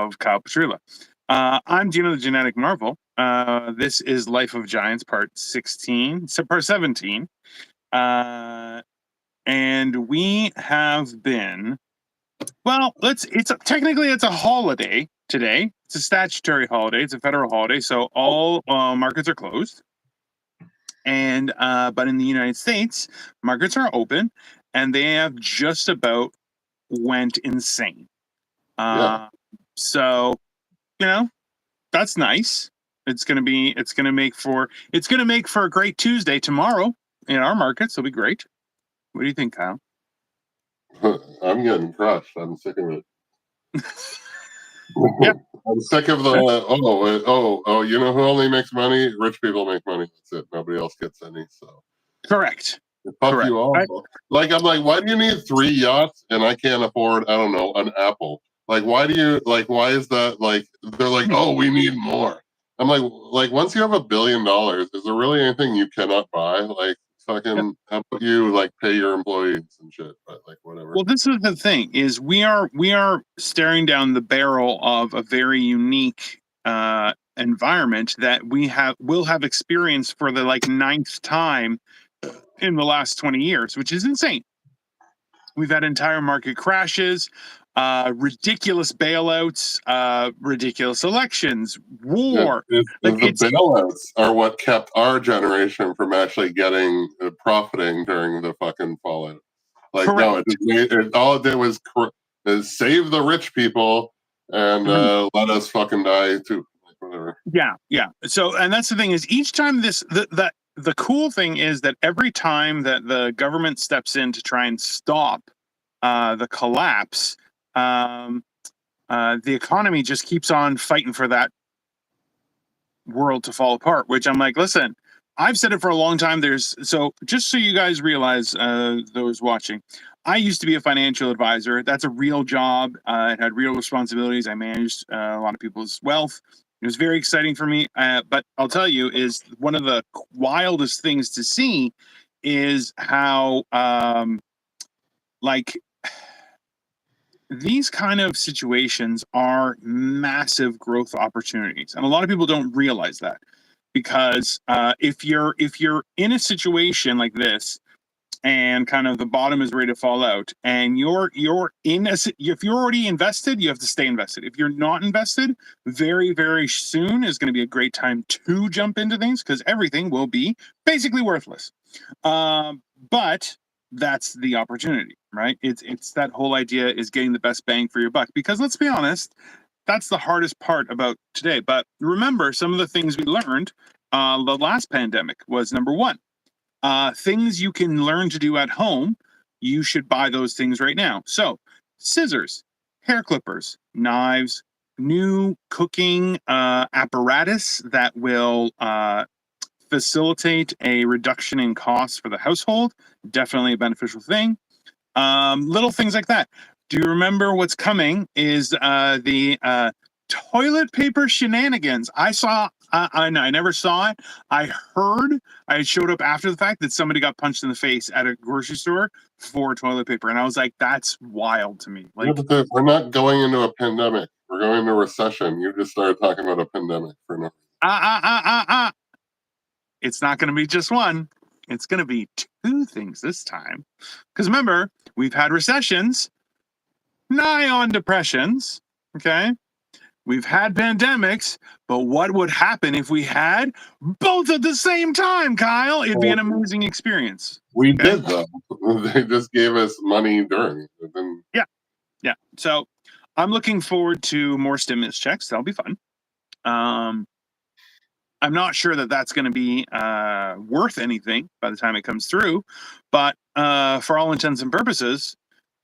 of Kyle Petrula. I'm Gino the Genetic Marvel. This is Life of Giants part 16, part 17. And we have been, well, technically it's a holiday today. It's a statutory holiday. It's a federal holiday. So all markets are closed. And but in the United States, markets are open, and they have just about went insane. So, that's nice. It's gonna make for a great Tuesday tomorrow in our markets. It'll be great. What do you think, Kyle? I'm getting crushed. I'm sick of it. Yep. I'm sick of the you know who only makes money? Rich people make money. That's it. Nobody else gets any. So correct. Fuck you all. I'm like, why do you need 3 yachts and I can't afford, I don't know, an Apple? Like, why is that? Like, they're like, oh, we need more. I'm like, once you have $1 billion, is there really anything you cannot buy? Like, fucking, how about you, like, pay your employees and shit? But, like, whatever. Well, this is the thing, is we are staring down the barrel of a very unique environment that will have experienced for the, like, 9th time in the last 20 years, which is insane. We've had entire market crashes, ridiculous bailouts, ridiculous elections, war. The bailouts are what kept our generation from actually profiting during the fucking fallout. Like, correct. No, all it did was save the rich people and let us fucking die too. Like, whatever. Yeah. So, and that's the thing, is each time the cool thing is that every time that the government steps in to try and stop the collapse, the economy just keeps on fighting for that world to fall apart, which I'm like, listen, I've said it for a long time. So just so you guys realize, those watching, I used to be a financial advisor. That's a real job. It had real responsibilities. I managed a lot of people's wealth. It was very exciting for me. But I'll tell you, is one of the wildest things to see is how, these kind of situations are massive growth opportunities, and a lot of people don't realize that, because if you're in a situation like this, and kind of the bottom is ready to fall out, and if you're already invested, you have to stay invested. If you're not invested, very, very soon is going to be a great time to jump into things, because everything will be basically worthless. But that's the opportunity, right? It's that whole idea, is getting the best bang for your buck, because let's be honest, that's the hardest part about today. But remember, some of the things we learned the last pandemic was, number one, things you can learn to do at home. You should buy those things right now. So scissors, hair clippers, knives, new cooking apparatus that will facilitate a reduction in costs for the household. Definitely a beneficial thing. Little things like that. Do you remember what's coming is the toilet paper shenanigans? I never saw it. I showed up after the fact that somebody got punched in the face at a grocery store for toilet paper, and I was like, that's wild to me. Like, yeah, but we're not going into a pandemic. We're going into a recession. You just started talking about a pandemic for now. It's not going to be just one. It's going to be 2 things this time. Because remember, we've had recessions, nigh on depressions, okay? We've had pandemics, but what would happen if we had both at the same time, Kyle? It'd be an amazing experience. We did, though. They just gave us money during. Yeah. So I'm looking forward to more stimulus checks. That'll be fun. I'm not sure that that's going to be worth anything by the time it comes through, but for all intents and purposes,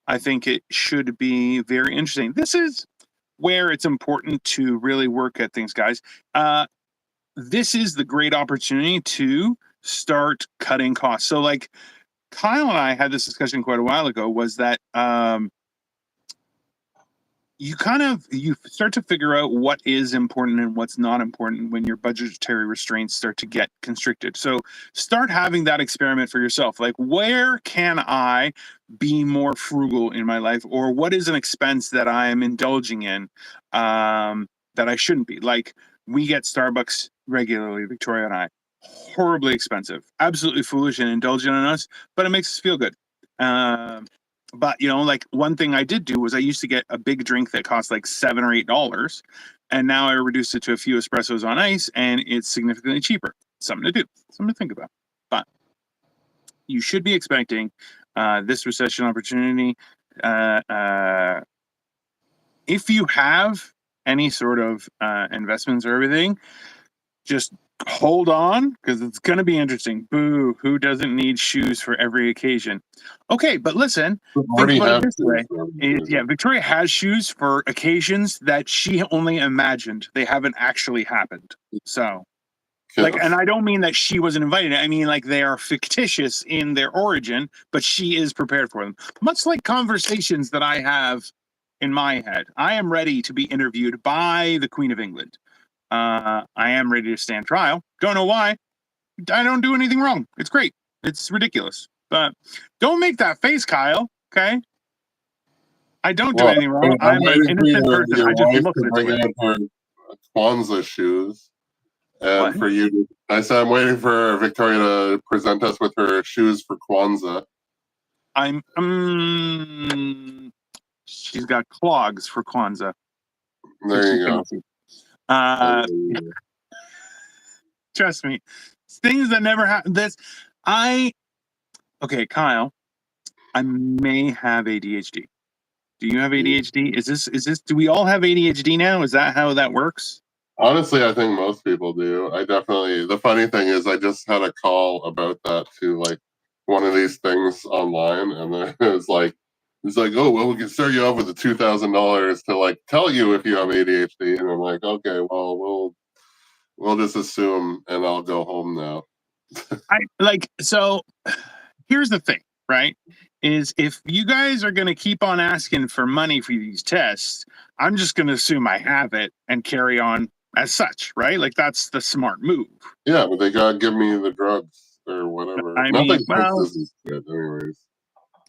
I think it should be very interesting. This is where it's important to really work at things, guys. This is the great opportunity to start cutting costs. So, like, Kyle and I had this discussion quite a while ago, was that you start to figure out what is important and what's not important when your budgetary restraints start to get constricted. So start having that experiment for yourself. Like, where can I be more frugal in my life, or what is an expense that I am indulging in that I shouldn't be? Like, we get Starbucks regularly, Victoria and I. Horribly expensive, absolutely foolish and indulgent on us, but it makes us feel good. But like, one thing I did do was I used to get a big drink that cost like $7 or $8, and now I reduced it to a few espressos on ice, and it's significantly cheaper. Something to do, something to think about. But you should be expecting this recession opportunity. If you have any sort of investments or everything, just hold on, because it's going to be interesting. Boo, who doesn't need shoes for every occasion? Okay, but listen, think about it this way. Victoria has shoes for occasions that she only imagined. They haven't actually happened. So, and I don't mean that she wasn't invited. I mean, like, they are fictitious in their origin, but she is prepared for them. Much like conversations that I have in my head. I am ready to be interviewed by the Queen of England. I am ready to stand trial. Don't know why. I don't do anything wrong. It's great. It's ridiculous. But don't make that face, Kyle. Okay? I don't do anything wrong. I'm an innocent person. I just look this way. Her Kwanzaa shoes. And for you, I said I'm waiting for Victoria to present us with her shoes for Kwanzaa. She's got clogs for Kwanzaa. There you go. Trust me, things that never happen. Okay, Kyle, I may have ADHD. Do you have ADHD? Is this? Do we all have ADHD now? Is that how that works? Honestly, I think most people do. The funny thing is, I just had a call about that to like one of these things online, and it's like, oh, well, we can start you off with the $2,000 to like tell you if you have ADHD, and I'm like, okay, well, we'll just assume, and I'll go home now. So here's the thing, right? Is if you guys are going to keep on asking for money for these tests, I'm just going to assume I have it and carry on as such, right? Like, that's the smart move. Yeah, but they got to give me the drugs or whatever. Anyways.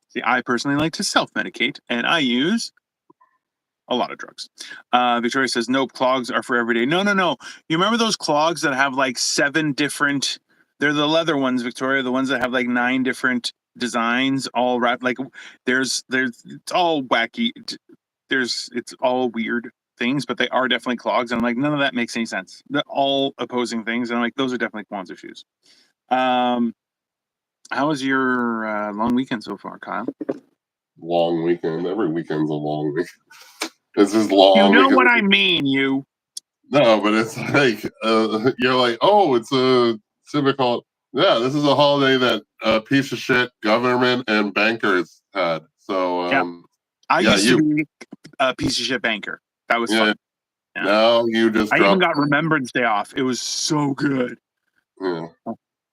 See, I personally like to self-medicate, and I use a lot of drugs. Victoria says, nope, clogs are for every day. No. You remember those clogs that have like 7 different, they're the leather ones, Victoria, the ones that have like 9 different designs all wrapped, like there's it's all wacky. It's all weird things, but they are definitely clogs. And I'm like, none of that makes any sense. They're all opposing things. And I'm like, those are definitely Kwanzaa shoes. How was your long weekend so far, Kyle? Long weekend. Every weekend's a long weekend. This is long. You know what I mean, you. No, but it's like you're like, oh, it's a civic holiday. Yeah, this is a holiday that piece of shit government and bankers had. So I used to be a piece of shit banker. That was fun. Yeah. Now you just. I even got Remembrance Day off. It was so good. Yeah.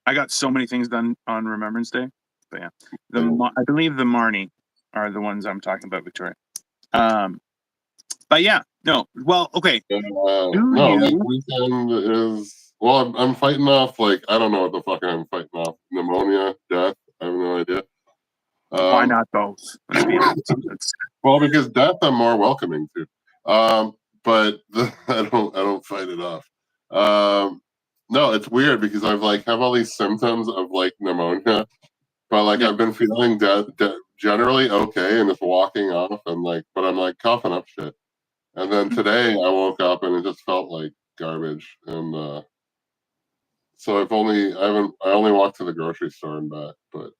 I got so many things done on Remembrance Day. But yeah, I believe the Marnie are the ones I'm talking about, Victoria. But yeah, no. Well, okay. Like weekend is. Well, I'm fighting off, like, I don't know what the fuck I'm fighting off. Pneumonia, death. I have no idea. Why not both? Well, because death I'm more welcoming to. But I don't fight it off. No, it's weird because I've like have all these symptoms of like pneumonia, but like I've been feeling generally okay and just walking off and like, but I'm like coughing up shit. And then today I woke up and it just felt like garbage. And so I only walked to the grocery store and back. But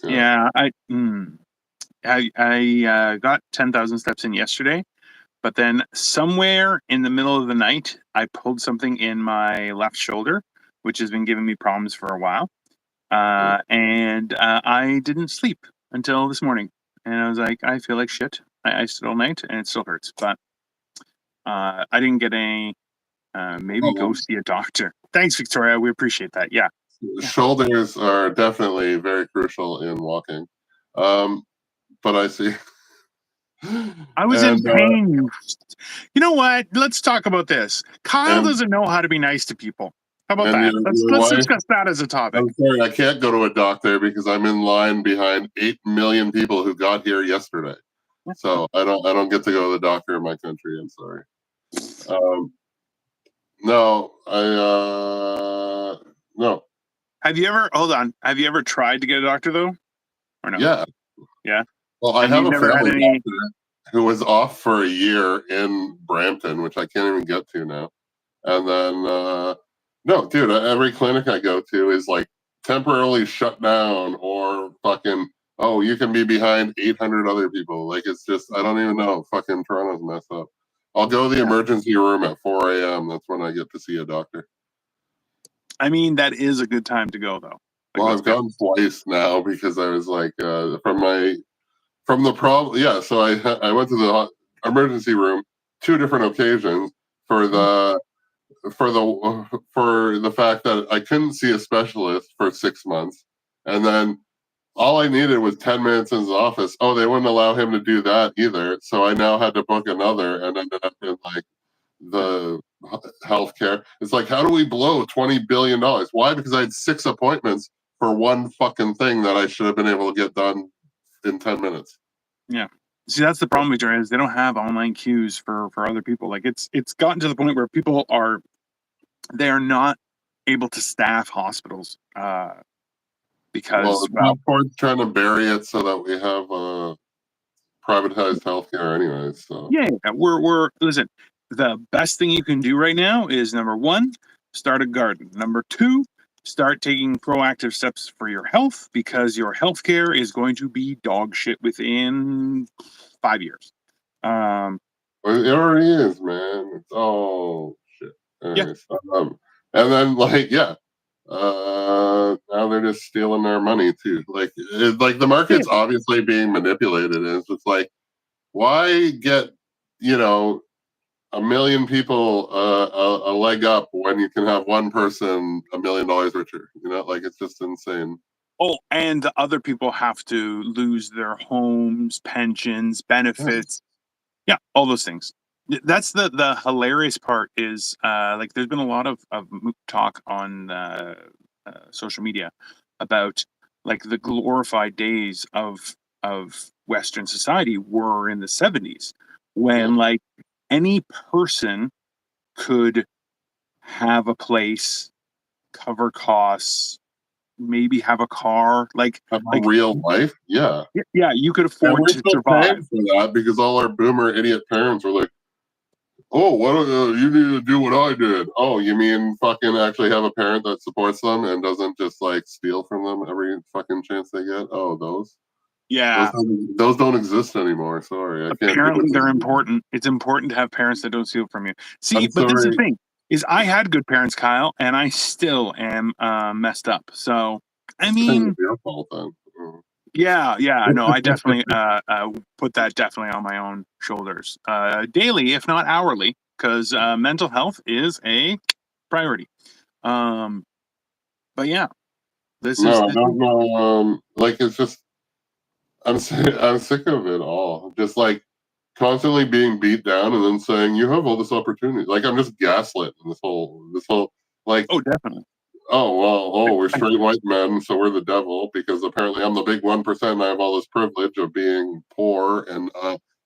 yeah, I got 10,000 steps in yesterday. But then somewhere in the middle of the night, I pulled something in my left shoulder, which has been giving me problems for a while. And I didn't sleep until this morning. And I was like, I feel like shit. I iced it all night and it still hurts. But I didn't get any, maybe go see a doctor. Thanks, Victoria. We appreciate that. Yeah. Shoulders are definitely very crucial in walking. But I see. I was in And, pain. You know what? Let's talk about this. Kyle and doesn't know how to be nice to people. How about and that? your Let's wife. discuss that as a topic. I'm sorry, I can't go to a doctor because I'm in line behind 8 million people who got here yesterday. So I don't get to go to the doctor in my country. I'm sorry. No, no. Have you ever hold on? Have you ever tried to get a doctor though? Or no? Yeah. Yeah. Well, I And have you've a never had family any doctor who was off for a year in Brampton, which I can't even get to now. And then no, dude, every clinic I go to is like temporarily shut down or fucking oh, you can be behind 800 other people. Like it's just I don't even know. Fucking Toronto's messed up. I'll go to the emergency room at 4 a.m. That's when I get to see a doctor. I mean, that is a good time to go though. Like, Well, let's I've be gone twice now because I was like from the problem. Yeah, so I went to the emergency room 2 different occasions for the for the fact that I couldn't see a specialist for 6 months, and then all I needed was 10 minutes in his office. Oh, they wouldn't allow him to do that either, so I now had to book another, and ended up in like the healthcare. It's like, how do we blow $20 billion? Why? Because I had 6 appointments for one fucking thing that I should have been able to get done in 10 minutes. Yeah. See, that's the problem, Victoria, is they don't have online queues for other people. Like it's gotten to the point where people are they're not able to staff hospitals because Well, Ford's trying to bury it so that we have privatized healthcare, anyways. So yeah, we're listen. The best thing you can do right now is number one, start a garden. Number two, start taking proactive steps for your health because your healthcare is going to be dog shit within 5 years. it already is, man. It's oh shit. Yeah. Anyways, and then like yeah, now they're just stealing our money too. Like the market's obviously being manipulated, and it's just like why get you know 1 million people a leg up when you can have one person $1 million richer? You know, like it's just insane. Oh, and the other people have to lose their homes, pensions, benefits. Yeah, all those things. That's the hilarious part is like there's been a lot of moot talk on social media about like the glorified days of Western society were in the 70s when like any person could have a place, cover costs, maybe have a car, like Real life, yeah. yeah, you could And afford we're to still paying survive. for that because all our boomer idiot parents were like, "Oh, what you need to do what I did." Oh, you mean fucking actually have a parent that supports them and doesn't just like steal from them every fucking chance they get? Oh, Yeah, those don't exist anymore. Sorry, I can't do apparently they're it. important. It's important to have parents that don't steal from you. See, I'm but this is the sorry. thing is I had good parents, Kyle, and I still am messed up. So I It's kind of mean, your fault then. Mm. yeah, no, I definitely put that definitely on my own shoulders, daily, if not hourly, because mental health is a priority. Um, but yeah, No, I don't know. Like it's just I'm sick of it all. Just like constantly being beat down and then saying you have all this opportunity. Like I'm just gaslit in this whole like oh, definitely. oh well we're straight white men so we're the devil because apparently I'm the big 1% and I have all this privilege of being poor and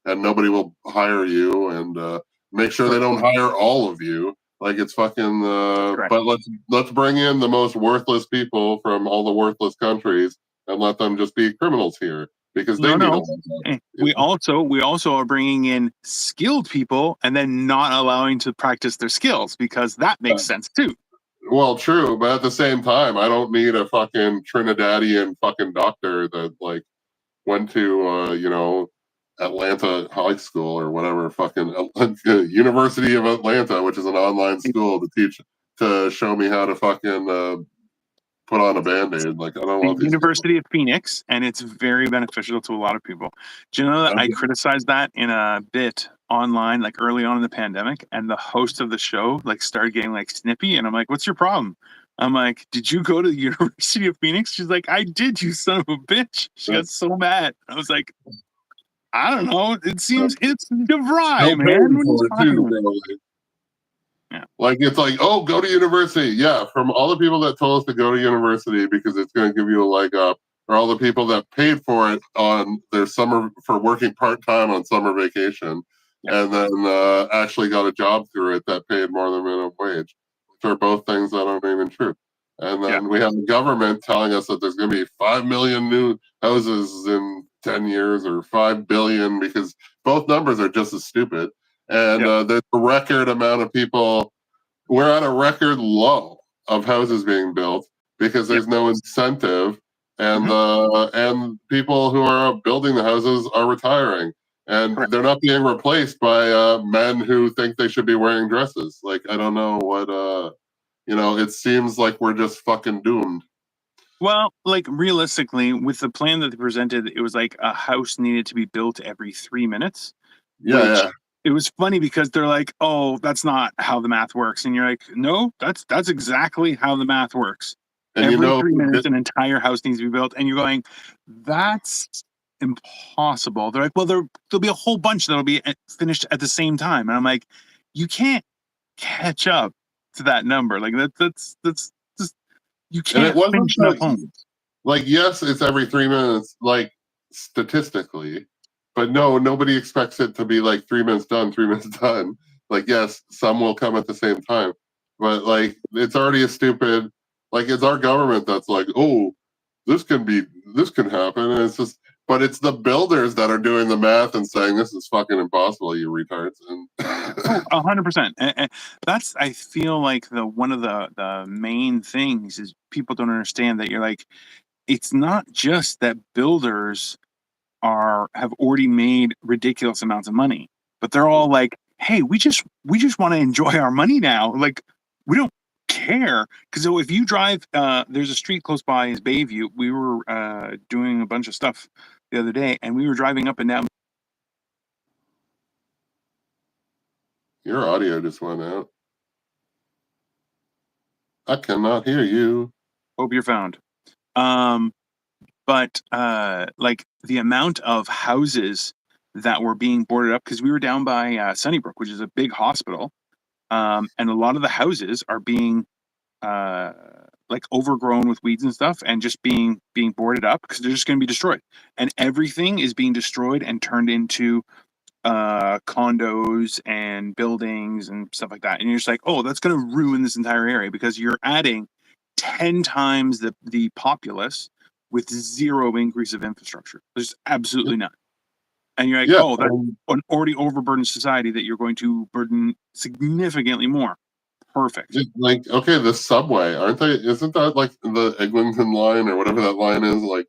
nobody will hire you and make sure they don't hire all of you. Like it's fucking but let's bring in the most worthless people from all the worthless countries and let them just be criminals here because they need a leg up, We also are bringing in skilled people and then not allowing to practice their skills because that makes sense too. Well, true, but at the same time, I don't need a fucking Trinidadian fucking doctor that like went to Atlanta High School or whatever fucking University of Atlanta, which is an online school to show me how to fucking put on a band-aid. Like I don't The want these people. University of Phoenix, and it's very beneficial to a lot of people. Do you know that I criticized that in a bit online, like early on in the pandemic, and the host of the show like started getting like snippy, and I'm like, "What's your problem?" I'm like, "Did you go to the University of Phoenix?" She's like, "I did, you son of a bitch." She got so mad. I was like, I don't know. It seems it's DeVry, They'll pay man. What are you for it talking too, about? probably. Yeah. Like it's like, oh, go to university. Yeah, from all the people that told us to go to university because it's going to give you a leg up, or all the people that paid for it on their summer for working part time on summer vacation, Yeah. and then actually got a job through it that paid more than minimum wage, which are both things that aren't even true. And Yeah. then we have the government telling us that there's going to be 5 million new houses in 10 years or 5 billion because both numbers are just as stupid. And Yeah. there's a record amount of people. We're at a record low of houses being built because Yeah. there's no incentive, and and people who are building the houses are retiring, and Correct. they're not being replaced by men who think they should be wearing dresses. Like I don't know what it seems like we're just fucking doomed. Well, like realistically, with the plan that they presented, it was like a house needed to be built every 3 minutes, Yeah, which yeah. it was funny because they're like, "Oh, that's not how the math works," and you're like, "No, that's exactly how the math works. And Every 3 minutes, an entire house needs to be built," and you're going, "That's impossible." They're like, "Well, there'll be a whole bunch that'll be finished at the same time," and I'm like, "You can't catch up to that number. Like that's just you and it can't wasn't finish enough homes." like yes, it's every 3 minutes, like statistically, but no, nobody expects it to be like 3 minutes done, 3 minutes done. Like yes, some will come at the same time, but like it's already a stupid. Like it's our government that's like, oh, this can happen, and it's just. But it's the builders that are doing the math and saying this is fucking impossible, you retards. And Oh, 100%. And that's I feel like the one of the main things is people don't understand that you're like it's not just that builders have already made ridiculous amounts of money, but they're all like, "Hey, we just want to enjoy our money now. Like we don't care." Because if you drive, there's a street close by is Bayview. We were doing a bunch of stuff the other day, and we were driving up and down. your audio just went out. I cannot hear you. Hope you're found. Um, but like the amount of houses that were being boarded up because we were down by Sunnybrook, which is a big hospital, and a lot of the houses are being uh, like overgrown with weeds and stuff, and just being boarded up because they're just going to be destroyed, and everything is being destroyed and turned into condos and buildings and stuff like that. And you're just like, oh, that's going to ruin this entire area because you're adding 10 times the populace with zero increase of infrastructure. There's absolutely none. And you're like, Yeah, oh, that's an already overburdened society that you're going to burden significantly more. Perfect. like okay, the subway, aren't they? Isn't that like the Eglinton line or whatever that line is? Like,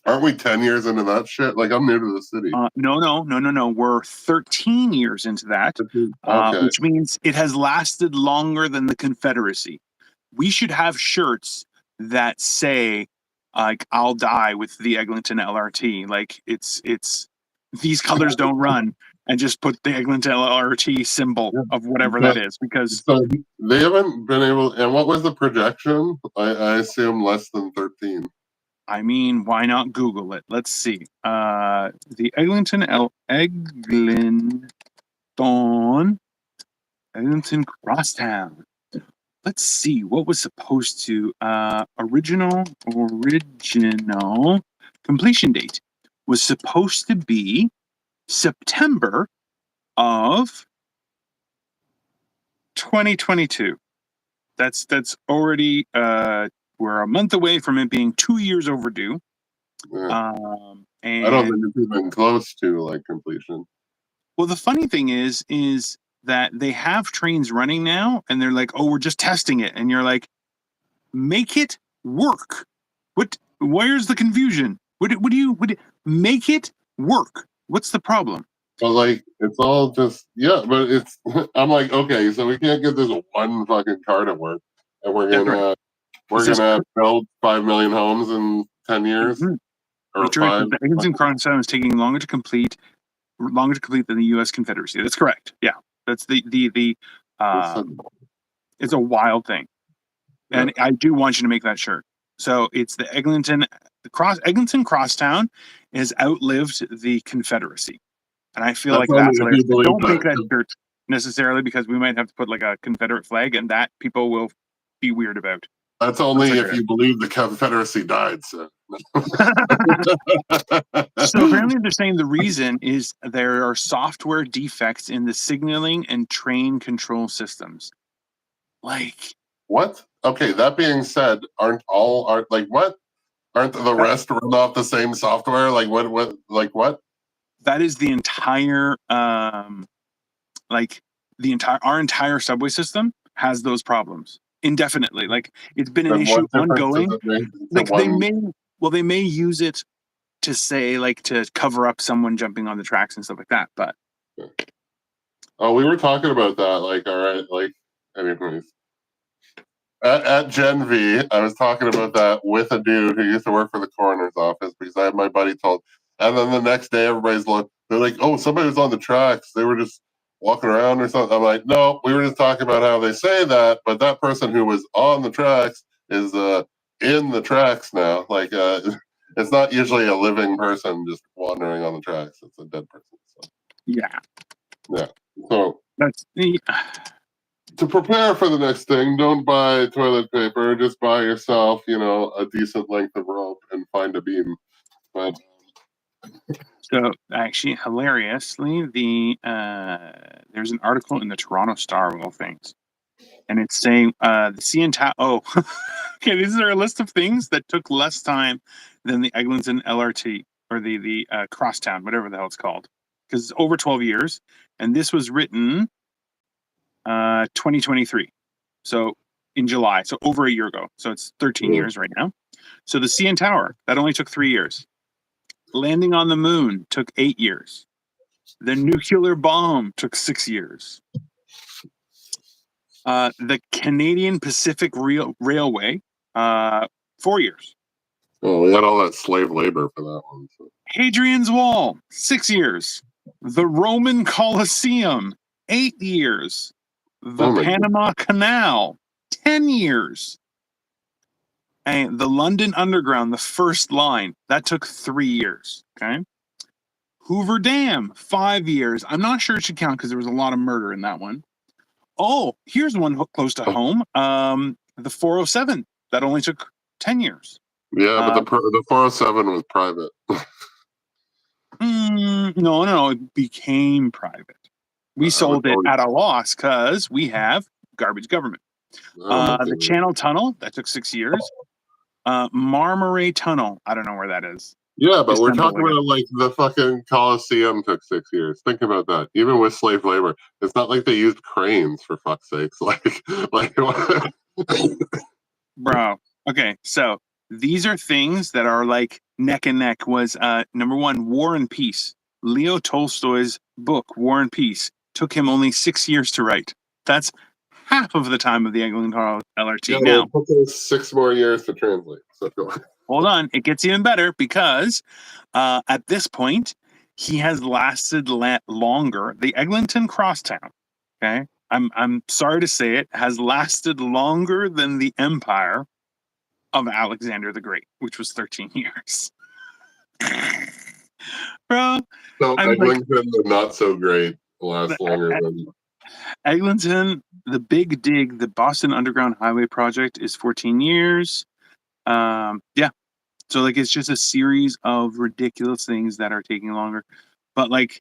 aren't we 10 years into that shit? Like, I'm new to the city. No. We're 13 years into that, Okay, which means it has lasted longer than the Confederacy. We should have shirts that say, like, "I'll die with the Eglinton LRT." Like it's these colors don't run, and just put the Eglinton LRT symbol yeah. of whatever that But is because so they haven't been able. And what was the projection? I assume less than 13. I mean, why not Google it? Let's see. The Eglinton Crosstown. Let's see what was supposed to original completion date was supposed to be September of 2022. That's already we're a month away from it being 2 years overdue. Yeah. And I don't think it's even close to like completion. well, the funny thing is that they have trains running now, and they're like, "Oh, we're just testing it," and you're like, "Make it work." Where's the confusion? What do you make it work? What's the problem? But like, it's all just yeah. But it's I'm like, okay, so we can't get this one fucking car to work, and That's right. we're This is gonna build 5 million homes in 10 years or That's right. 5. The Eglinton Crosstown is taking longer to complete than the U.S. Confederacy. That's correct. Yeah, that's the. It's a wild thing, Yeah. and I do want you to make that shirt. So it's the Eglinton Eglinton Crosstown has outlived the Confederacy, and I feel That's like only that's if hilarious. you believe Don't take that. that shirt necessarily, because we might have to put like a Confederate flag, and that people will be weird about. That's only if you believe the Confederacy died. So. So apparently they're saying the reason is there are software defects in the signaling and train control systems. Like, what? Okay, that being said, aren't what? Aren't the rest run off the same software? Like what? that is the entire our entire subway system has those problems indefinitely. Like, it's been an Then issue what difference does ongoing. it make to Like, one? they may use it to say, like, to cover up someone jumping on the tracks and stuff like that, but Oh, we were talking about that. Like, all right, like, anyways. At Gen V, I was talking about that with a dude who used to work for the coroner's office because I had my buddy told. And then the next day, they're like, oh, somebody was on the tracks. They were just walking around or something. I'm like, no, we were just talking about how they say that, but that person who was on the tracks is in the tracks now. Like, it's not usually a living person just wandering on the tracks. It's a dead person. So. yeah. So That's to prepare for the next thing, don't buy toilet paper. Just buy yourself, a decent length of rope and find a beam. But so actually hilariously, there's an article in the Toronto Star of all things, and it's saying the CN Tower. Oh, okay. These are a list of things that took less time than the Eglinton LRT or the Crosstown, whatever the hell it's called, because it's over 12 years, and this was written 2023, so in July, so over a year ago. So it's 13 years right now. So the CN Tower, that only took 3 years. Landing on the moon took 8 years. The nuclear bomb took 6 years. The Canadian Pacific Railway, 4 years. we had all that slave labor for that one. So. Hadrian's Wall, 6 years. The Roman Colosseum, 8 years. The Panama Canal, 10 years. And the London Underground, the first line, that took 3 years. Okay. Hoover Dam, 5 years. I'm not sure it should count because there was a lot of murder in that one. Oh, here's one close to home. The 407, that only took 10 years. Yeah, but the 407 was private. No, it became private. We sold it at a loss because we have garbage government. The Channel Tunnel, that took 6 years. Marmaray Tunnel, I don't know where that is. Yeah, but we're talking about like the fucking Colosseum took 6 years. Think about that. Even with slave labor, it's not like they used cranes for fuck's sakes. Like bro. Okay, so these are things that are like neck and neck. Was number one, War and Peace. Leo Tolstoy's book, War and Peace, took him only 6 years to write. That's half of the time of the Eglinton LRT. Yeah, now, it took us 6 more years to translate. So hold on, it gets even better because at this point, he has lasted longer. The Eglinton Crosstown, okay, I'm sorry to say it, has lasted longer than the empire of Alexander the Great, which was 13 years. Bro, so Eglinton, not so great, lasts longer than Eglinton. The Big Dig, the Boston Underground Highway project, is 14 years. Yeah. So like it's just a series of ridiculous things that are taking longer. But like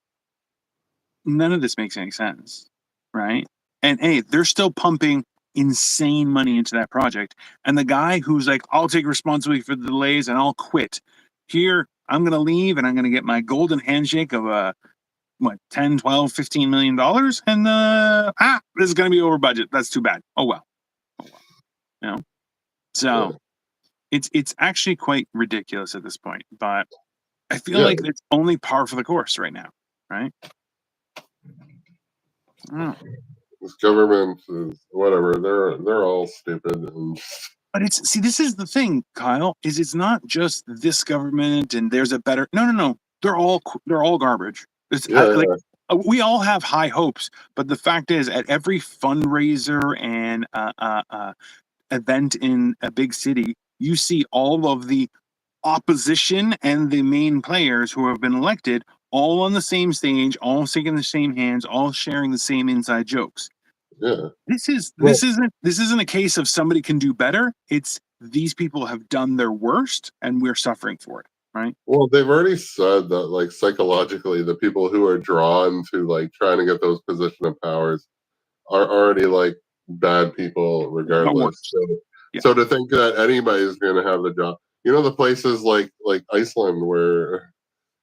none of this makes any sense, right? And hey, they're still pumping insane money into that project. And the guy who's like, I'll take responsibility for the delays and I'll quit. Here, I'm going to leave and I'm going to get my golden handshake of 10, 12, 15 million dollars. And this is going to be over budget. That's too bad. Oh well. You know? So it's actually quite ridiculous at this point. But I feel like it's only par for the course right now, right? This government is whatever. They're all stupid. But this is the thing, Kyle. Is it's not just this government and there's a better. No. They're all garbage. We all have high hopes, but the fact is, at every fundraiser and event in a big city, you see all of the opposition and the main players who have been elected all on the same stage, all shaking the same hands, all sharing the same inside jokes. Yeah. This isn't a case of somebody can do better. It's these people have done their worst and we're suffering for it, right? Well, they've already said that, like, psychologically, the people who are drawn to, like, trying to get those position of powers are already, like, bad people The regardless. worst. So, Yeah. so to think that anybody's going to have the job, the places like Iceland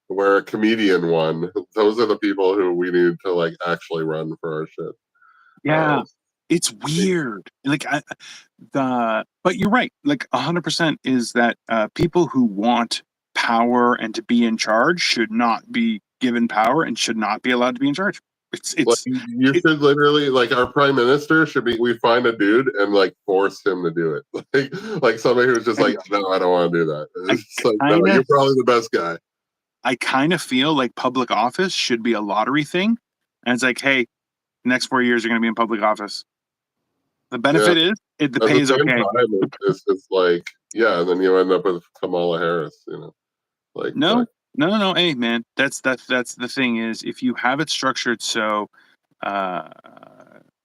where a comedian won, those are the people who we need to, like, actually run for our shit. Yeah. Um, It's weird. Like but you're right. Like 100% is that people who want power and to be in charge should not be given power and should not be allowed to be in charge. It's like it's you it, should literally, like, our prime minister should be, we find a dude and, like, force him to do it. Like somebody who's just like, no, I don't want to do that. I It's like, no, kind you're of probably the best guy. I kind of feel like public office should be a lottery thing, and it's like, hey, next 4 years you're going to be in public office. The Yeah. benefit is the At pay the is same okay. time, it's like, yeah, and then you end up with Kamala Harris, like No, no. Hey, man, that's the thing is if you have it structured so, uh,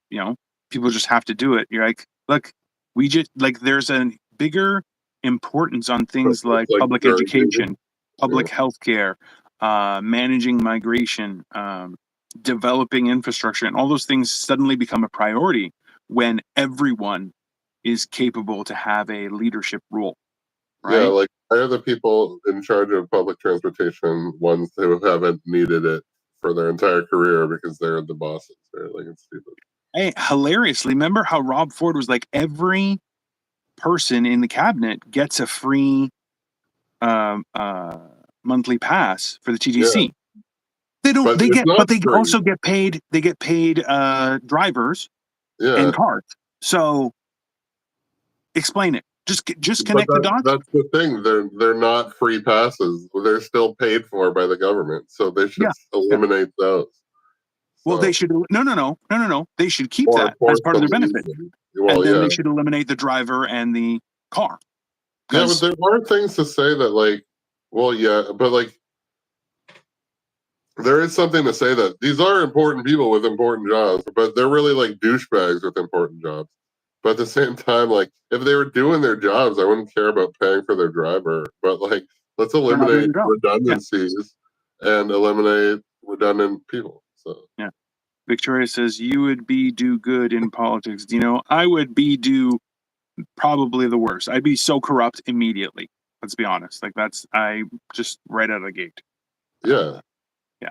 you know, people just have to do it. You're like, look, we just like there's a bigger importance on things like it's like public jury duty. education, public health care, managing migration, developing infrastructure, and all those things suddenly become a priority when everyone is capable to have a leadership role, Yeah, right? like, why are the people in charge of public transportation ones who haven't needed it for their entire career because they're the bosses? Right? Like, it's stupid. Hey, hilariously, remember how Rob Ford was like every person in the cabinet gets a free um, uh, monthly pass for the Yeah, TTC. They don't. but it's not But they free. also get paid. They get paid drivers and Yeah, cars. So explain it. Just but connect the dots. that's the thing. They're not free passes. They're still paid for by the government, so they should Yeah, yeah. eliminate those. Well, they So, should. No. They should keep or that as force part of them their to use benefit, them. and Well, then yeah, they should eliminate the driver and the car. yeah, but Because there are things to say that, like, well, yeah, but, like, there is something to say that these are important people with important jobs, but they're really, like, douchebags with important jobs. But at the same time, like, if they were doing their jobs, I wouldn't care about paying for their driver. But, like, let's they're not doing eliminate their job. Yeah, redundancies and eliminate redundant people. So, yeah. Victoria says you would be do good in politics. I would be do probably the worst. I'd be so corrupt immediately. Let's be honest. Like I just right out of the gate. yeah, Yeah,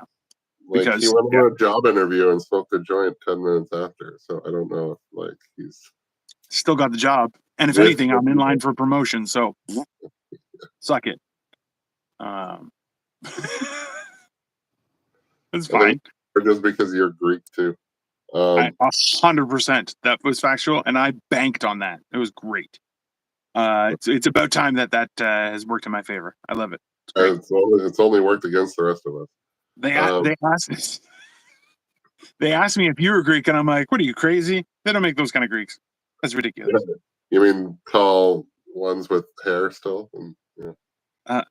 like, he because went on a job interview and smoked a joint 10 minutes after. So I don't know if, like, he's still got the job. And if with anything, the I'm in line people. for promotion. So suck it. Um, it's And then, fine. or just because you're Greek too. I Um, 100% that was factual, and I banked on that. It was great. It's about time that has worked in my favor. I love it. It's great. it's only worked against the rest of us. They asked they asked me if you were Greek, and I'm like, what are you crazy? They don't make those kind of Greeks. That's ridiculous. You mean tall ones with hair still? And, yeah.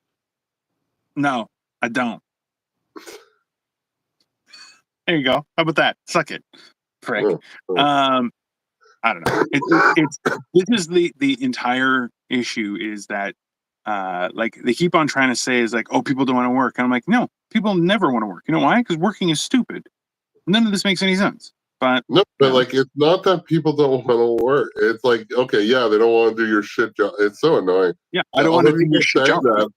No, I don't. There you go. How about that? Suck it, prick. Oh. I don't know. It's this is the entire issue is that like they keep on trying to say is like, oh, people don't want to work, and I'm like, no, people never want to work. You know why? Because working is stupid. None of this makes any sense. But No, but, like, it's not that people don't want to work. It's like, okay, yeah, they don't want to do your shit job. It's so annoying. yeah, I don't All want the to do your people shit saying job. that,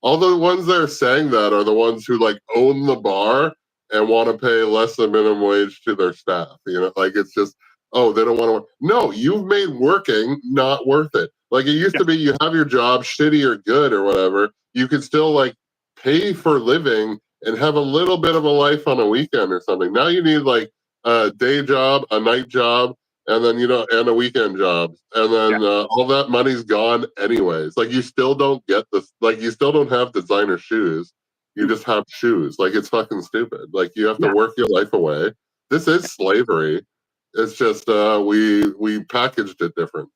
all the ones that are saying that are the ones who, like, own the bar and want to pay less than minimum wage to their staff. Like, it's just, oh, they don't want to work. No, you've made working not worth it. Like, it used Yeah, to be, you have your job, shitty or good or whatever, you could still, like, pay for living and have a little bit of a life on a weekend or something. Now you need, like, a day job, a night job, and then, and a weekend job, and yeah, then all that money's gone anyways. Like, you still don't get this, like, you still don't have designer shoes, you just have shoes. Like, it's fucking stupid. Like, you have to yeah, work your life away. This is slavery. It's just we packaged it different.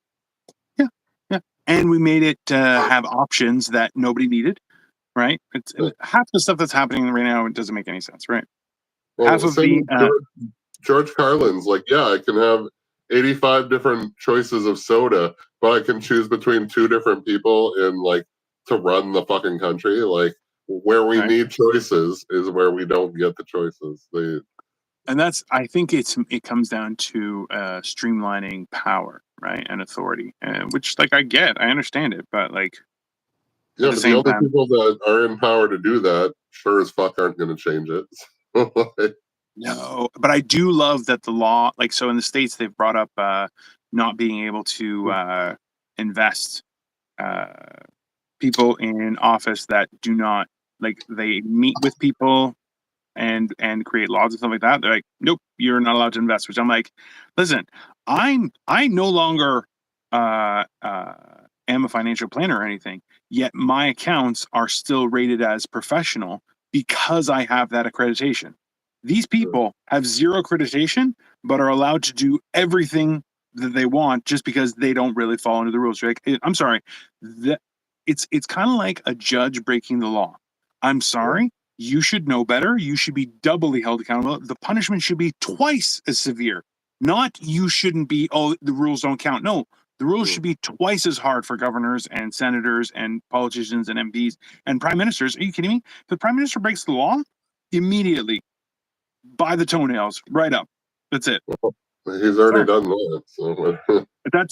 yeah, yeah. and we made it have options that nobody needed. Right? It's half the stuff that's happening right now. It doesn't make any sense. Right? Half Well, of same the with George Carlin's like, yeah, I can have 85 different choices of soda, but I can choose between two different people in like to run the fucking country. Like where we right? need choices is where we don't get the choices. And that's, I think it comes down to streamlining power, right, and authority, which like I understand it, but like at Yeah, the but the same only time, people that are in power to do that sure as fuck aren't going to change it. Like, no. But I do love that the law, like so in the states, they've brought up not being able to invest uh, people in office that do not like they meet with people and create laws and stuff like that. They're like, nope, you're not allowed to invest. Which I'm like, listen, I no longer am a financial planner or anything. Yet my accounts are still rated as professional because I have that accreditation. These people have zero accreditation, but are allowed to do everything that they want just because they don't really fall under the rules. You're like, I'm sorry, that it's kind of like a judge breaking the law. I'm sorry, you should know better. You should be doubly held accountable. The punishment should be twice as severe. Not you shouldn't be, oh, the rules don't count. No, the rules should be twice as hard for governors and senators and politicians and MPs and prime ministers. Are you kidding me? If the prime minister breaks the law, immediately by the toenails, right up. That's it. he's already done that. So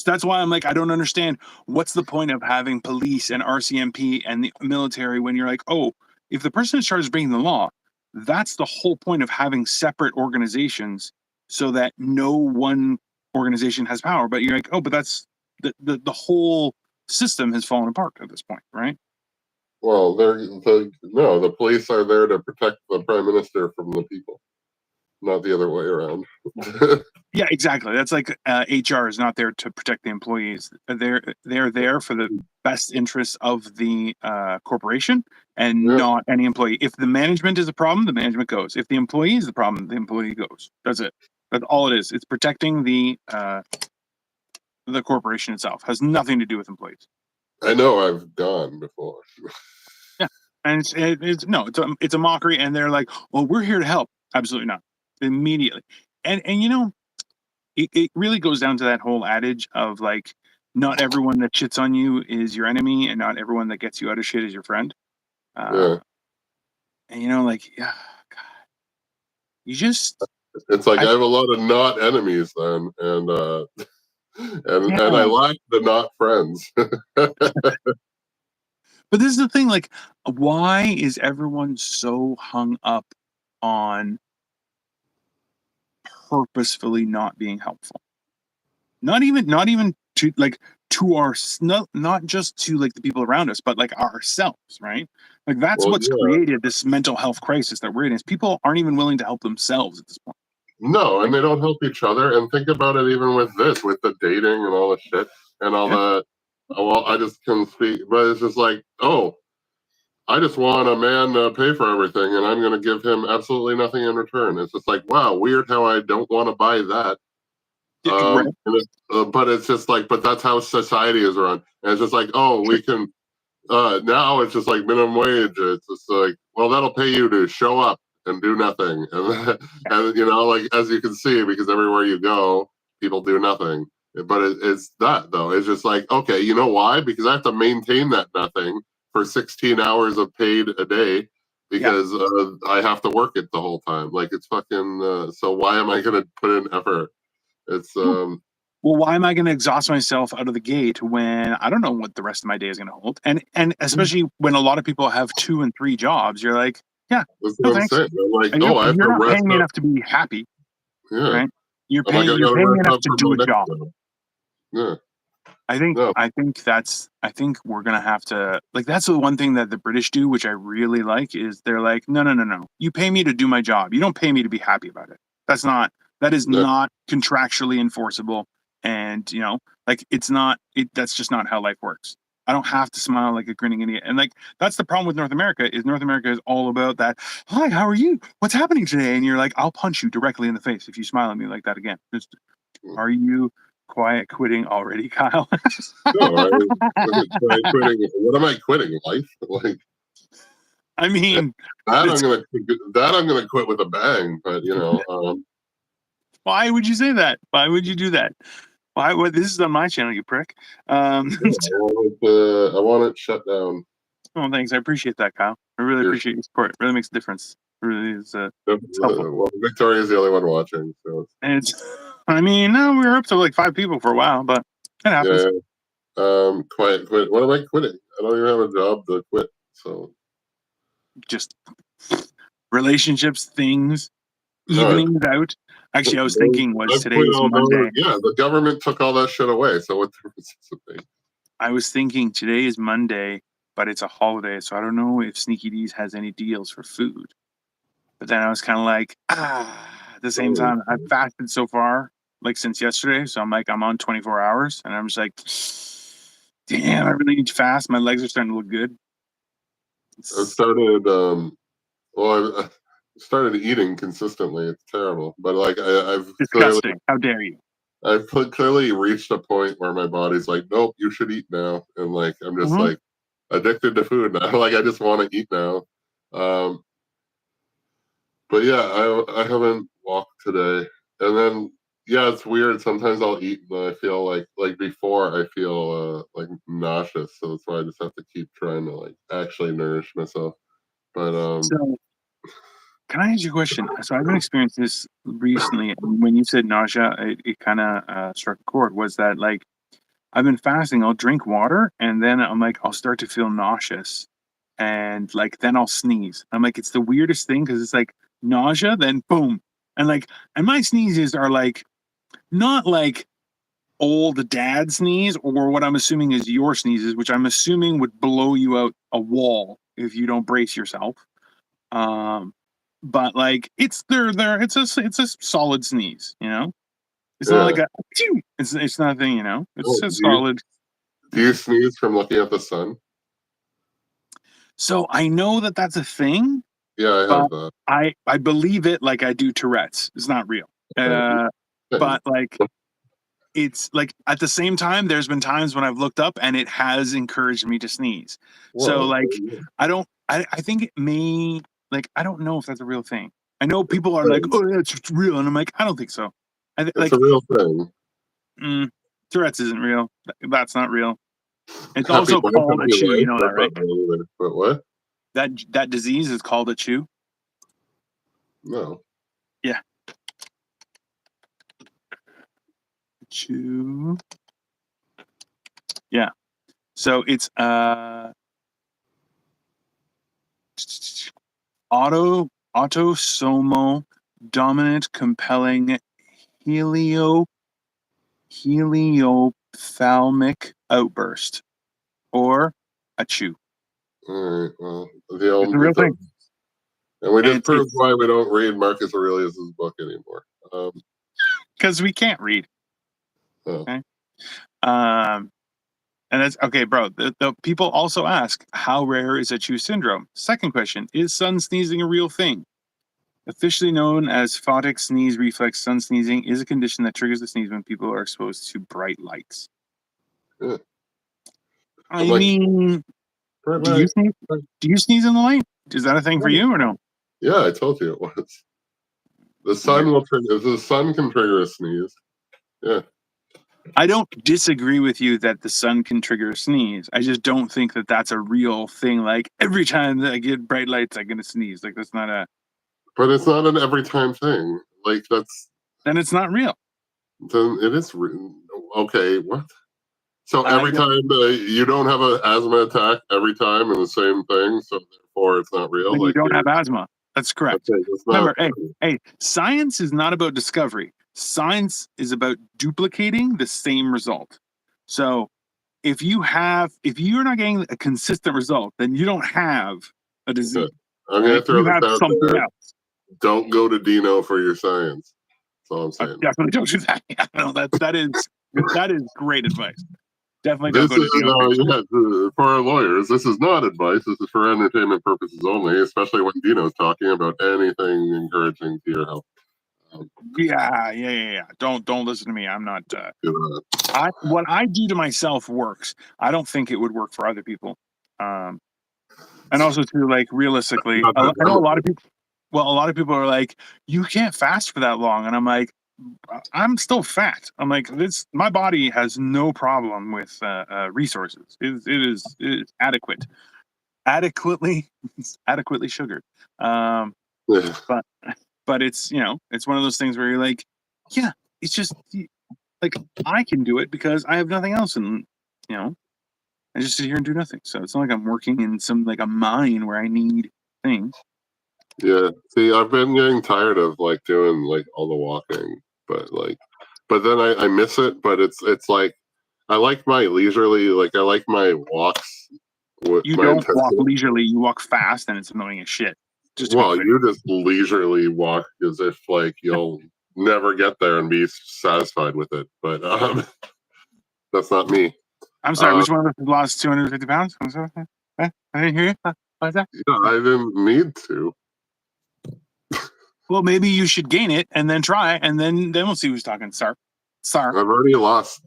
That's why I'm like, I don't understand what's the point of having police and RCMP and the military when you're like, oh, if the person in charge is breaking the law, that's the whole point of having separate organizations so that no one organization has power. But you're like, oh, but that's the whole system has fallen apart at this point, right? well, the police are there to protect the prime minister from the people, not the other way around. Yeah, exactly. That's like HR is not there to protect the employees. They're there for the best interests of the corporation and Yeah, not any employee. If the management is a problem, the management goes. If the employee is the problem, the employee goes. That's it. That's all it is. It's protecting the corporation itself. Has nothing to do with employees. I know I've gone before. Yeah, and it's no, it's a mockery. And they're like, well, we're here to help. Absolutely not. Immediately. And you know, it really goes down to that whole adage of like, not everyone that shits on you is your enemy, and not everyone that gets you out of shit is your friend. Yeah, And you know, like, yeah, God, you just, it's like I, I have a lot of not enemies then, and I yeah. lack the not friends. But this is the thing, like, why is everyone so hung up on purposefully not being helpful? Not even to like to our not just to like the people around us, but like ourselves, right? Like that's Well, what's yeah, created this mental health crisis that we're in. Is people aren't even willing to help themselves at this point. no, and Like, they don't help each other. And think about it, even with this, with the dating and all the shit and all yeah, the. Well, I just can speak, but it's just like, oh, I just want a man to pay for everything, and I'm going to give him absolutely nothing in return. It's just like, wow, weird how I don't want to buy that. right. But it's just like, but that's how society is run. And it's just like, oh, Sure. we can. Now it's just like minimum wage. It's just like, well, that'll pay you to show up and do nothing, and you know, like as you can see, because everywhere you go, people do nothing. But it's that though. It's just like, okay, you know why? Because I have to maintain that nothing for 16 hours of paid a day Yeah. because I have to work it the whole time. Like it's fucking. So why am I going to put in effort? It's Well, why am I going to exhaust myself out of the gate when I don't know what the rest of my day is going to hold? And especially when a lot of people have 2 and 3 jobs, you're like, yeah, that's no what I'm thanks. saying. I'm like, And oh, I have you're to not rest paying me up. enough to be happy, Yeah, right? You're I'm like, I you're got to paying me rest enough up to for do my a next job. job. Yeah, I think no, I think that's I think we're gonna have to like that's the one thing that the British do, which I really like, is they're like, no, no, no, no. You pay me to do my job. You don't pay me to be happy about it. That is no. not contractually enforceable. And you know, like it's not that's just not how life works. I don't have to smile like a grinning idiot. And like that's the problem with North America is North America is all about that. Hi, how are you? What's happening today? And you're like, I'll punch you directly in the face if you smile at me like that again. Just are you quiet quitting already, Kyle. No, I'm quitting. What am I quitting? Life? Like I mean, that it's, I'm gonna quit with a bang. But why would you say that? Why would you do that? Why? What? This is on my channel, you prick. I want it shut down. Oh, thanks. I appreciate that, Kyle. I really appreciate your support. It really makes a difference. It really is. It's helpful. Well, Victoria's the only one watching, so And it's. I mean, no, we were up to like 5 people for a while, but it happens. yeah. Quit. What am I quitting? I don't even have a job to quit. So Just relationships, things, evenings out. Actually, I was thinking today's Monday. Yeah, the government took all that shit away. So what difference does it make? I was thinking today is Monday, but it's a holiday, so I don't know if Sneaky D's has any deals for food. But then I was kind of like, at the same time, I've fasted so far, like since yesterday. So I'm like, I'm on 24 hours, and I'm just like, damn, I really need to fast. My legs are starting to look good. I started, I started eating consistently. It's terrible, but like I've disgusting. How dare you? I've clearly reached a point where my body's like, nope, you should eat now, and like I'm just like addicted to food now. Like I just want to eat now. But yeah, I haven't walked today, and then yeah, it's weird. Sometimes I'll eat and I feel like before I feel like nauseous, so that's why I just have to keep trying to like actually nourish myself. But So, can I ask you a question? So I've been experiencing this recently. When you said nausea, it kind of struck a chord. Was that like I've been fasting? I'll drink water, and then I'm like I'll start to feel nauseous, and like then I'll sneeze. I'm like it's the weirdest thing because it's like nausea, then boom, and my sneezes are like not like old dad sneeze or what I'm assuming is your sneezes, which I'm assuming would blow you out a wall if you don't brace yourself. But like it's it's a solid sneeze, you know. It's not like a it's nothing, you know. It's a solid. Do you sneeze from looking at the sun? So I know that that's a thing. Yeah, I have that. I believe it like I do Tourette's. It's not real. But like it's like at the same time, there's been times when I've looked up and it has encouraged me to sneeze. Whoa. So like I think it may like I don't know if that's a real thing. I know people are like, oh, yeah, it's real, and I'm like, I don't think so. It's like a real thing. Tourette's isn't real. That's not real. It's also called a chew. You know that, right? But what? That disease is called a chew. No. Yeah. Chew. Yeah. So it's autosomal dominant compelling heliophthalmic outburst, or a chew. All right. Well, it's a real thing. And we just proved why we don't read Marcus Aurelius's book anymore. Because we can't read. Okay. And that's okay, bro. The people also ask, how rare is a chew syndrome? Second question, is sun sneezing a real thing? Officially known as photic sneeze reflex, sun sneezing is a condition that triggers the sneeze when people are exposed to bright lights. Yeah. I mean, do you sneeze in the light? Is that a thing for you or no? Yeah, I told you it was. The sun will trigger. The sun can trigger a sneeze. Yeah. I don't disagree with you that the sun can trigger a sneeze. I just don't think that that's a real thing. Like every time that I get bright lights, I'm gonna sneeze. Like that's not a. But it's not an every time thing. Like that's. Then it's not real. Then it is real. Okay, what? So every time you don't have an asthma attack every time and the same thing, so therefore it's not real. Then you don't have asthma. That's correct. Okay, remember, hey, science is not about discovery. Science is about duplicating the same result. So if you're not getting a consistent result, then you don't have a disease. Okay. I'm gonna throw this out something there. Else. Don't go to Dino for your science. That's all I'm saying. Definitely don't do that. No, that is great advice. Definitely don't go to Dino. For our lawyers, this is not advice. This is for entertainment purposes only, especially when Dino's talking about anything encouraging to your health. Yeah. Don't listen to me. I'm not. You What I do to myself works. I don't think it would work for other people. And also too, like realistically, I know a lot of people. Well, a lot of people are like, you can't fast for that long, and I'm like, I'm still fat. I'm like, this. My body has no problem with resources. It is adequate, adequately, it's adequately sugared. know. But it's it's one of those things where you're like, yeah, it's just like I can do it because I have nothing else, and I just sit here and do nothing. So it's not like I'm working in some like a mine where I need things. Yeah. See, I've been getting tired of like doing like all the walking, but then I miss it. But it's like I like my leisurely, like I like my walks with You my don't walk intensity. leisurely, you walk fast, and it's annoying as shit. Just to be Well, clear. you just leisurely walk as if like you'll never get there and be satisfied with it. But that's not me. I'm sorry, Uh, which one of us has lost 250 pounds? I'm sorry. I didn't hear you. What's that? yeah, I didn't need to. Well, maybe you should gain it and then try, and then we'll see who's talking. Sir. I've already lost.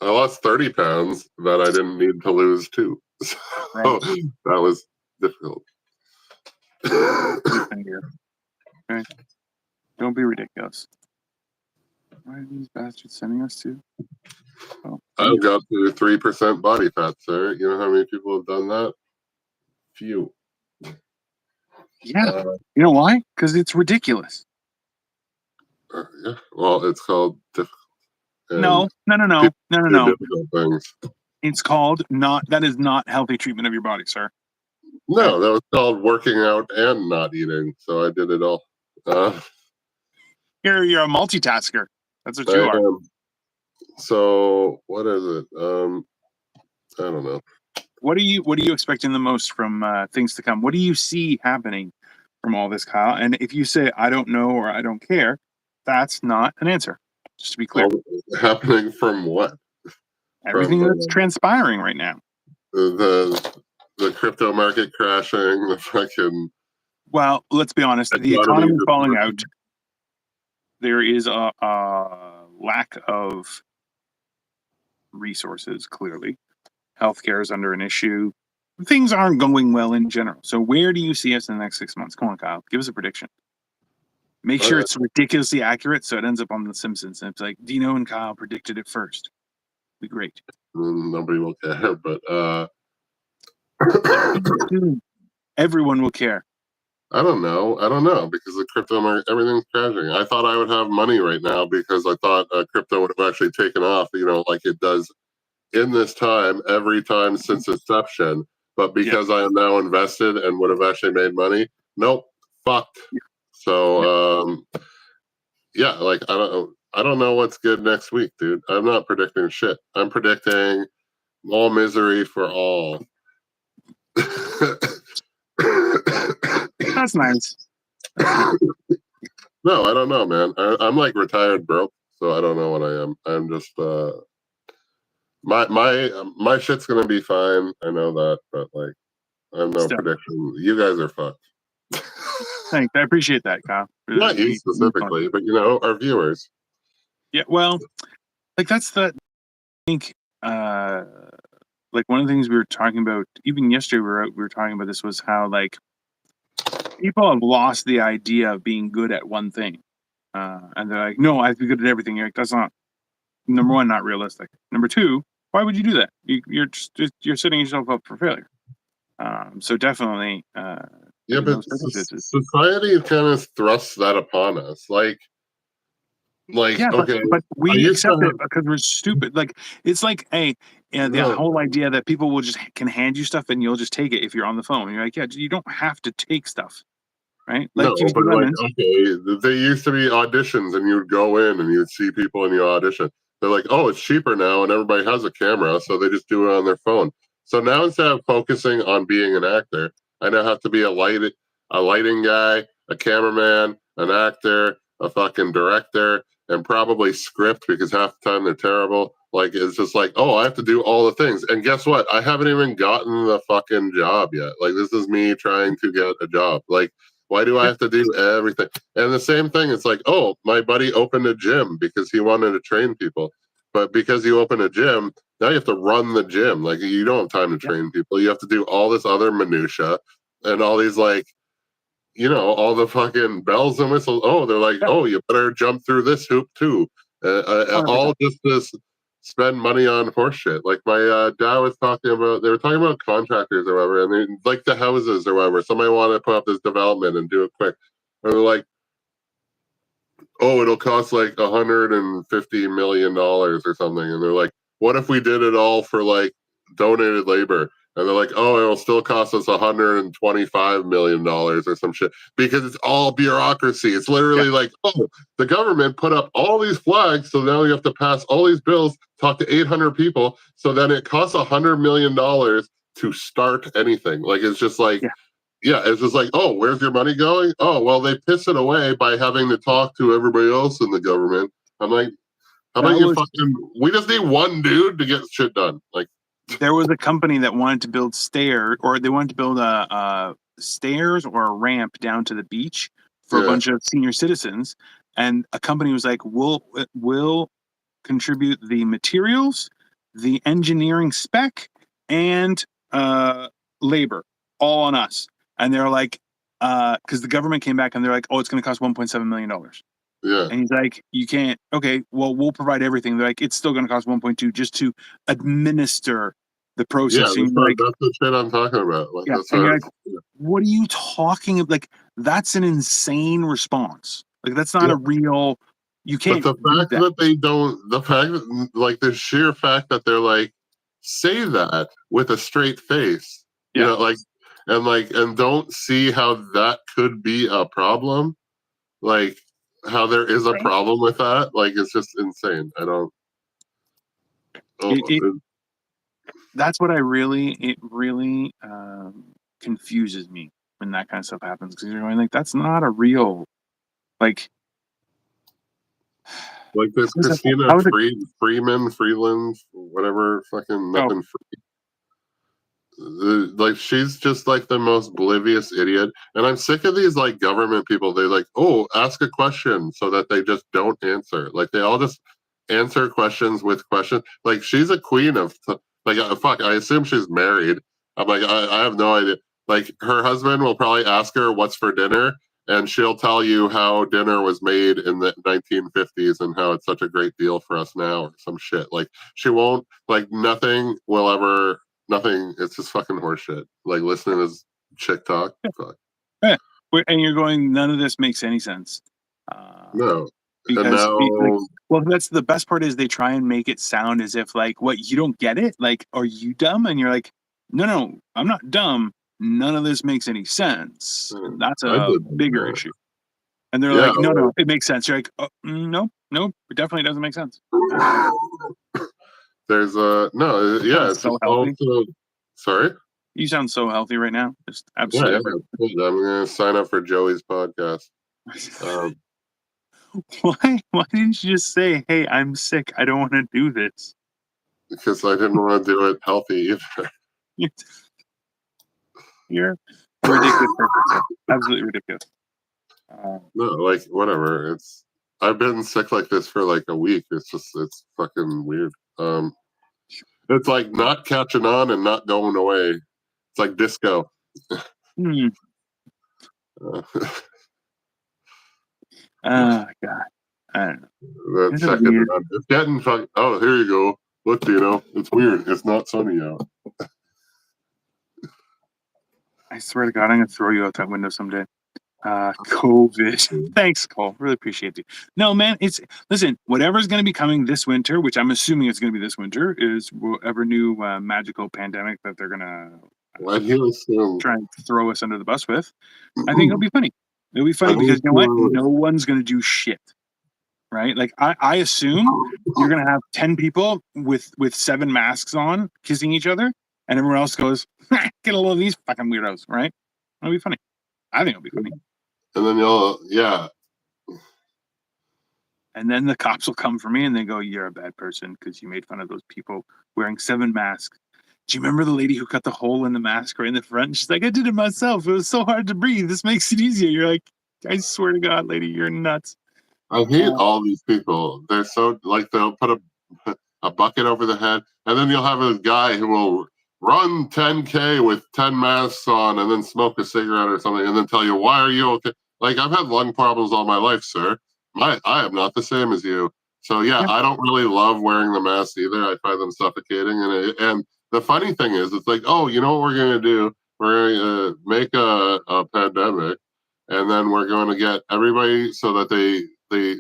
I lost 30 pounds that I didn't need to lose too. So Right. that was difficult. Okay. Don't be ridiculous. Why are these bastards sending us to? Oh, I've got to 3% body fat, sir. You know how many people have done that? Few. yeah. You know why? Because it's ridiculous. Yeah. Well, it's called difficult. No. Difficult things. It's called not. That is not healthy treatment of your body, sir. No, that was called working out and not eating. So I did it all. You're a multitasker. That's what you are. So what is it? I don't know. What are you expecting the most from things to come? What do you see happening from all this, Kyle? And if you say I don't know or I don't care, that's not an answer. Just to be clear. Happening from what? Everything that's transpiring right now. The crypto market crashing, the fucking. Well, let's be honest. The economy falling out. There is a lack of resources. Clearly, healthcare is under an issue. Things aren't going well in general. So, where do you see us in the next 6 months? Come on, Kyle. Give us a prediction. Make sure it's ridiculously accurate, so it ends up on The Simpsons. And it's like Dino and Kyle predicted it first. Be great. Nobody will care, but everyone will care. I don't know because the crypto market, everything's crashing. I thought I would have money right now because I thought crypto would have actually taken off, like it does in this time every time since inception. But because I am now invested and would have actually made money, nope, fucked. So like I don't know what's good next week, dude. I'm not predicting shit. I'm predicting all misery for all. That's nice. No, I don't know, man. I'm like retired broke, so I don't know what I am. I'm just my shit's gonna be fine. I know that, but like I have no prediction. You guys are fucked. Thanks. I appreciate that, Kyle. Not you specifically, but our viewers. Yeah, well, like that's the. I think like one of the things we were talking about even yesterday we were talking about this was how like people have lost the idea of being good at one thing, and they're like, no, I have to be good at everything. You're like, that's not, number one, not realistic. Number two, why would you do that? You're setting yourself up for failure. So definitely but society kind of thrusts that upon us, like yeah, okay, but we accept it because we're stupid. Like it's like the whole idea that people will just can hand you stuff and you'll just take it if you're on the phone. You're like, yeah, you don't have to take stuff, right? Like, no, but like, okay, there used to be auditions and you'd go in and you'd see people in your audition. They're like, oh, it's cheaper now and everybody has a camera, so they just do it on their phone. So now instead of focusing on being an actor, I now have to be a lighting guy, a cameraman, an actor, a fucking director, and probably script because half the time they're terrible. Like it's just like, oh, I have to do all the things. And guess what? I haven't even gotten the fucking job yet. Like this is me trying to get a job. Like Why do I have to do everything? And the same thing, it's like, oh, my buddy opened a gym because he wanted to train people. But because you open a gym, now you have to run the gym. Like, you don't have time to train people. You have to do all this other minutia and all these, like, all the fucking bells and whistles. Oh, they're like, oh, you better jump through this hoop too. All just to spend money on horse shit. Like, my dad was talking about, they were talking about contractors or whatever, and they, like, the houses or whatever. Somebody wanted to put up this development and do it quick. And they're like, oh, it'll cost like $150 million or something. And they're like, what if we did it all for like donated labor? And they're like, oh, it'll still cost us $125 million or some shit, because it's all bureaucracy. It's literally like, oh, the government put up all these flags, so now you have to pass all these bills, talk to 800 people. So then it costs $100 million to start anything. Like, it's just like, it's just like, oh, where's your money going? Oh, well, they piss it away by having to talk to everybody else in the government. I'm like, how about you we just need one dude to get shit done. Like, there was a company that wanted to build stairs a stairs or a ramp down to the beach for a bunch of senior citizens. And a company was like, we'll contribute the materials, the engineering spec, and labor, all on us. And they're like, because the government came back and they're like, oh, it's going to cost $1.7 million. Yeah. And he's like, you can't. Okay, well, we'll provide everything. They're like, it's still going to cost 1.2 just to administer the process. Yeah, and you're like, that's the shit I'm talking about. Like, that's and you're like, what are you talking about? Like, that's an insane response. Like, that's not a real. You can't. But the fact that they don't, like, the sheer fact that they're like, say that with a straight face, like, and don't see how that could be a problem, like, how there is a problem with that. Like, it's just insane. I don't. That's what it really confuses me when that kind of stuff happens, because you're going like, that's not a real, like this Christina Freeland, whatever, fucking nothing free. Like, she's just like the most oblivious idiot, and I'm sick of these like government people. They like, oh, ask a question, so that they just don't answer. Like, they all just answer questions with questions. Like, she's a queen of like, fuck. I assume she's married. I'm like, I have no idea. Like, her husband will probably ask her what's for dinner, and she'll tell you how dinner was made in the 1950s and how it's such a great deal for us now, or some shit. Like, she won't, like, nothing will ever. Nothing. It's just fucking horseshit. Like, listening to this chick talk. Fuck. Yeah. And you're going, none of this makes any sense. No. Because that's the best part, is they try and make it sound as if like, what, you don't get it? Like, are you dumb? And you're like, no, I'm not dumb. None of this makes any sense. That's a bigger issue. And they're like, no, it makes sense. You're like, oh, no, it definitely doesn't make sense. There's it's so healthy. Sorry? You sound so healthy right now. Just absolutely. Yeah, I'm gonna sign up for Joey's podcast. Why didn't you just say, hey, I'm sick, I don't want to do this? Because I didn't want to do it healthy either. You're ridiculous. Absolutely ridiculous. No, like, whatever. I've been sick like this for like a week. It's fucking weird. It's like not catching on and not going away. It's like disco. God. I don't know. It's getting fucking. Oh, here you go. Look, Dino. It's weird. It's not sunny out. I swear to God, I'm gonna throw you out that window someday. COVID. Thanks, Cole. Really appreciate it. No, man, listen, whatever's going to be coming this winter, which I'm assuming it's going to be this winter, is whatever new magical pandemic that they're going to try and throw us under the bus with. I think it'll be funny. It'll be funny because, you know what? No one's going to do shit. Right? Like, I assume you're going to have 10 people with 7 masks on kissing each other, and everyone else goes, get a load of these fucking weirdos, right? It'll be funny. I think it'll be funny. And then and then the cops will come for me and they go, you're a bad person because you made fun of those people wearing 7 masks Do you remember the lady who cut the hole in the mask right in the front? And she's like, I did it myself. It was so hard to breathe. This makes it easier. You're like, I swear to God, lady, you're nuts. I hate all these people. They're so like they'll put a bucket over the head, and then you'll have a guy who will run 10K with 10 masks on, and then smoke a cigarette or something, and then tell you, "Why are you okay?" Like, I've had lung problems all my life, sir. I am not the same as you. So yeah, I don't really love wearing the mask either. I find them suffocating, and the funny thing is, it's like, oh, you know what we're gonna do? We're gonna make a pandemic, and then we're going to get everybody so that they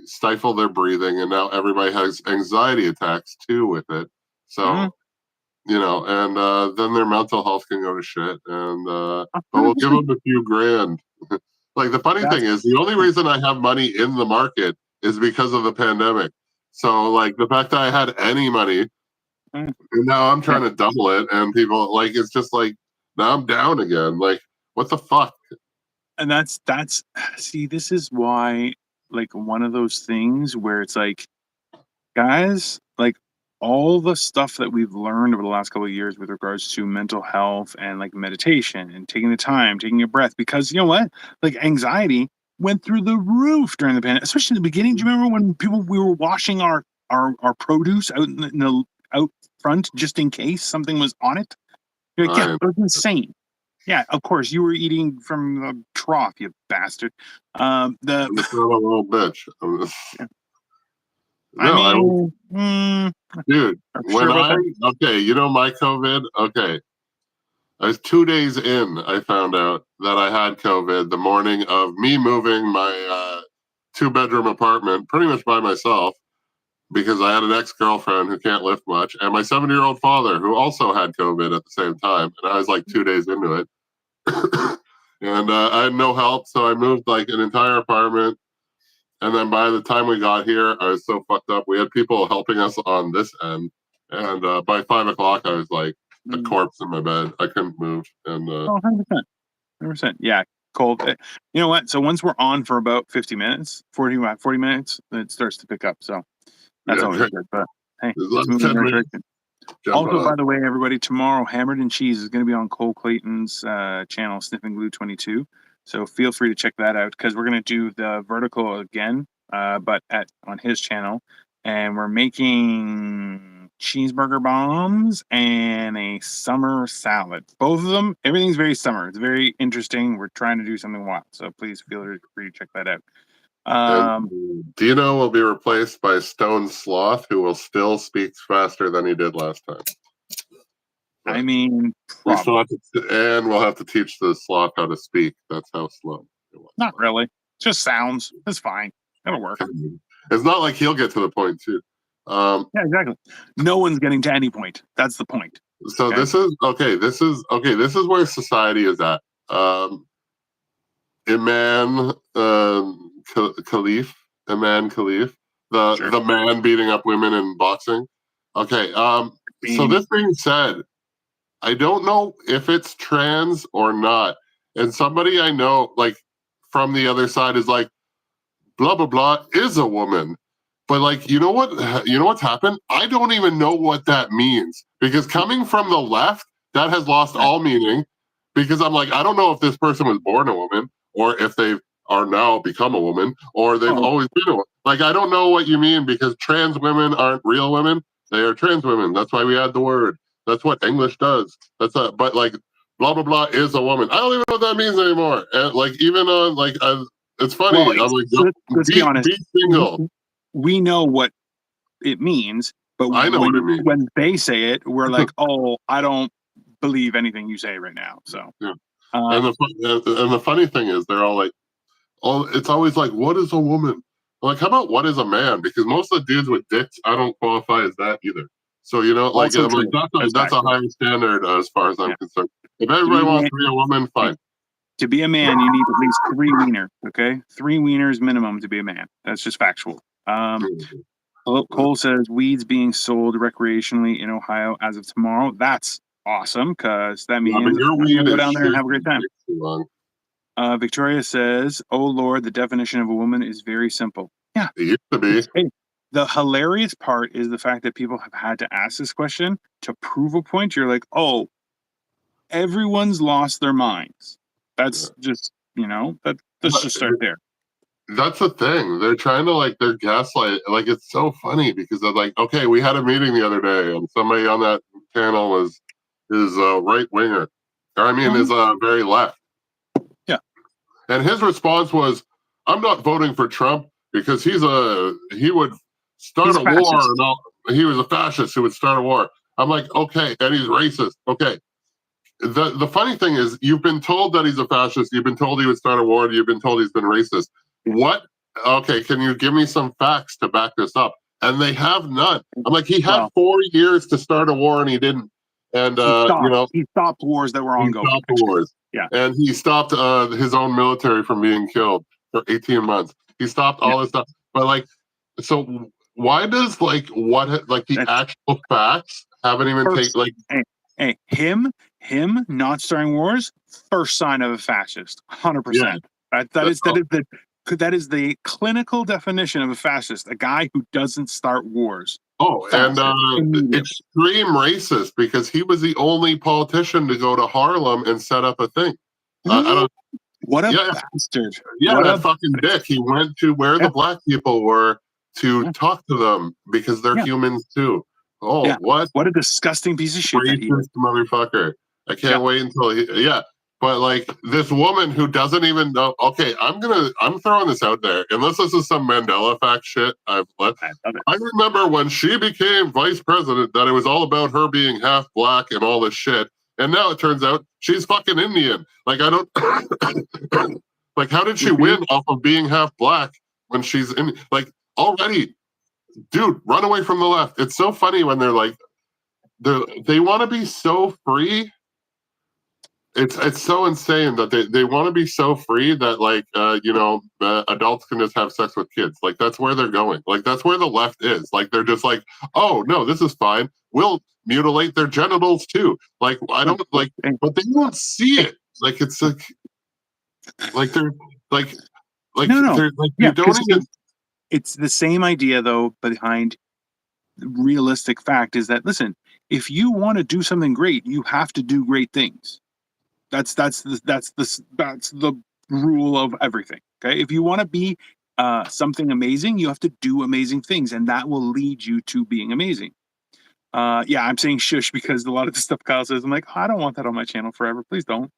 stifle their breathing, and now everybody has anxiety attacks too with it. So you know, and then their mental health can go to shit, and but we'll give them a few grand. Like, the funny thing is, the only reason I have money in the market is because of the pandemic. So like, the fact that I had any money, and now I'm trying to double it, and people like, it's just like, now I'm down again. Like, what the fuck? And that's see, this is why, like, one of those things where it's like, guys, like, all the stuff that we've learned over the last couple of years with regards to mental health and like meditation and taking the time, taking a breath, because you know what, like, anxiety went through the roof during the pandemic, especially in the beginning. Do you remember when we were washing our produce out in the out front just in case something was on it? You're like, yeah, it was insane. Yeah, of course, you were eating from the trough, you bastard. I'm just not a little bitch. Dude, when okay, you know, my COVID, okay, I was 2 days in, I found out that I had COVID the morning of me moving my 2-bedroom apartment pretty much by myself, because I had an ex-girlfriend who can't lift much, and my 7-year-old father who also had COVID at the same time, and I was like 2 days into it. And I had no help, so I moved like an entire apartment. And then by the time we got here, I was so fucked up. We had people helping us on this end, and by 5 o'clock, I was like a corpse in my bed. I couldn't move. And 100%, yeah, cold. You know what? So once we're on for about 50 minutes, 40 minutes, it starts to pick up. So that's always good. But hey, it's moving in the right direction. Also, by the way, everybody, tomorrow, Hammered and Cheese is going to be on Cole Clayton's channel, Sniffing Glue 22. So feel free to check that out, because we're going to do the vertical again, but on his channel. And we're making cheeseburger bombs and a summer salad. Both of them, everything's very summer. It's very interesting. We're trying to do something wild. So please feel free to check that out. Dino will be replaced by Stone Sloth, who will still speak faster than he did last time. I mean, and we'll have to teach the sloth how to speak. That's how slow it was. Not really. Just sounds. It's fine. It'll work. It's not like he'll get to the point too. Yeah, exactly. No one's getting to any point. That's the point. So okay. This is where society is at. Imam Khalif, the man beating up women in boxing. Okay. So this being said, I don't know if it's trans or not. And somebody I know, like, from the other side is like, blah, blah, blah is a woman. But like, you know what's happened? I don't even know what that means, because coming from the left, that has lost all meaning, because I'm like, I don't know if this person was born a woman, or if they are now become a woman, or they've always been a woman. Like, I don't know what you mean, because trans women aren't real women. They are trans women. That's why we add the word. That's what English does. But like, blah, blah, blah is a woman. I don't even know what that means anymore. And like, even on like, it's funny. Well, I'm like, let's be honest. Be single. We know what it means, but I know what it means. When they say it, we're like, oh, I don't believe anything you say right now. So, yeah. And the funny thing is, they're all like, oh, it's always like, what is a woman? I'm like, how about what is a man? Because most of the dudes with dicks, I don't qualify as that either. So, you know, like, I'm like, that's a higher standard as far as I'm concerned. If everybody wants to be a woman, fine. To be a man, you need at least 3 wieners, okay? 3 wieners minimum to be a man. That's just factual. Cole says, weeds being sold recreationally in Ohio as of tomorrow. That's awesome, because that means you go down there and have a great time. Victoria says, oh, Lord, the definition of a woman is very simple. Yeah. It used to be. The hilarious part is the fact that people have had to ask this question to prove a point. You're like, oh, everyone's lost their minds. That's just, let's just start there. That's the thing. They're trying to they're gaslight. Like, it's so funny because they're like, okay, we had a meeting the other day, and somebody on that channel is right winger. I mean, is very left. Yeah. And his response was, "I'm not voting for Trump because he would start a war, and he was a fascist who would start a war." I'm like, okay, and he's racist. Okay. The funny thing is, you've been told that he's a fascist. You've been told he would start a war. You've been told he's been racist. What? Okay, can you give me some facts to back this up? And they have none. I'm like, he had 4 years to start a war and he didn't. And he stopped wars that were ongoing. He stopped wars. Yeah, and he stopped his own military from being killed for 18 months. He stopped all this stuff. But so why does the actual facts haven't even Hey, him not starting wars, first sign of a fascist, 100%. That is the clinical definition of a fascist, a guy who doesn't start wars. Oh, and extreme racist because he was the only politician to go to Harlem and set up a thing. What a bastard! Yeah, what a fucking dick. He went to where the black people were to talk to them because they're humans too. Oh, what? What a disgusting piece of shit! Racist motherfucker. I can't wait until But this woman who doesn't even know. Okay, I'm throwing this out there. Unless this is some Mandela fact shit I remember when she became vice president that it was all about her being half black and all this shit. And now it turns out she's fucking Indian. I don't how did she win off of being half black when she's in already? Dude, run away from the left. It's so funny when they want to be so free. It's so insane that they want to be so free that adults can just have sex with kids. That's where they're going. That's where the left is. They're just oh no, this is fine. We'll mutilate their genitals too. I don't but they won't see it. It's they're you don't even. It's the same idea though behind the realistic fact is that listen, if you want to do something great, you have to do great things. That's the rule of everything. Okay, if you want to be something amazing, you have to do amazing things, and that will lead you to being amazing. I'm saying shush because a lot of the stuff Kyle says, I'm like, I don't want that on my channel forever. Please don't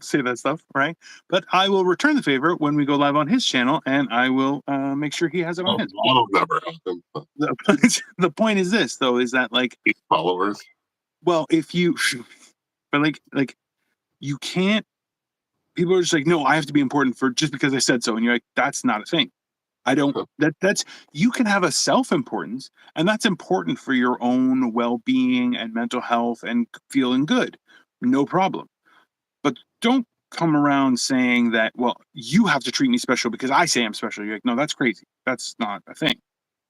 say that stuff, right? But I will return the favor when we go live on his channel, and I will make sure he has it on his. That'll never happen. The point is this, though, is that 8 followers. Well, if you, but you can't. People are just no, I have to be important for just because I said so, and you're like, that's not a thing. I don't. That's you can have a self-importance, and that's important for your own well-being and mental health and feeling good, no problem. But don't come around saying that, well, you have to treat me special because I say I'm special. You're like, no, that's crazy. That's not a thing,